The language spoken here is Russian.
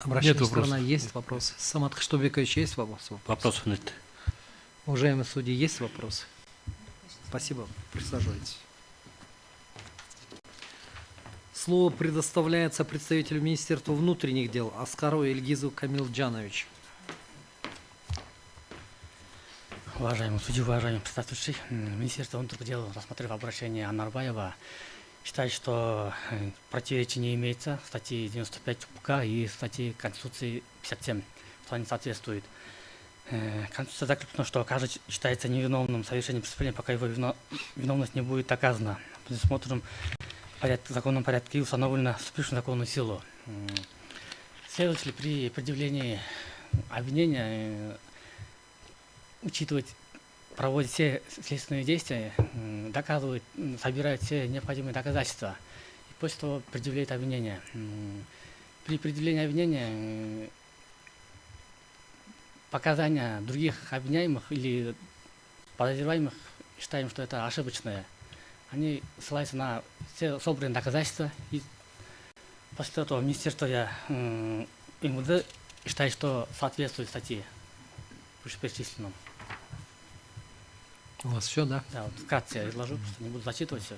Обращенная Нет вопросов. сторона, есть вопросы? Самат Хштубекович, есть вопросы? Вопросов нет. Уважаемые судьи, есть вопросы? Спасибо. Присаживайтесь. Слово предоставляется представителю Министерства внутренних дел Аскарову Ильгизу Камилджановичу. Уважаемый судья, уважаемый представитель, Министерство внутренних дел, рассмотрев обращение Анарбаева, считает, что противоречий не имеется статьи 95 УК и статьи Конституции 57, что они соответствуют. Конституция закреплена, что каждый считается невиновным в совершении преступления, пока его виновность не будет доказана. Предусмотрен в законном порядке и установлена вступившую в законную силу. Следователи при предъявлении обвинения учитывать, проводят все следственные действия, доказывают, собирают все необходимые доказательства и после того предъявляют обвинение. При предъявлении обвинения показания других обвиняемых или подозреваемых считаем, что это ошибочное. Они ссылаются на все собранные доказательства, и после этого Министерство МВД считает, что соответствует статье вышеперечисленным. У вас все, да? Да, вот вкратце я изложу, просто не буду зачитывать все.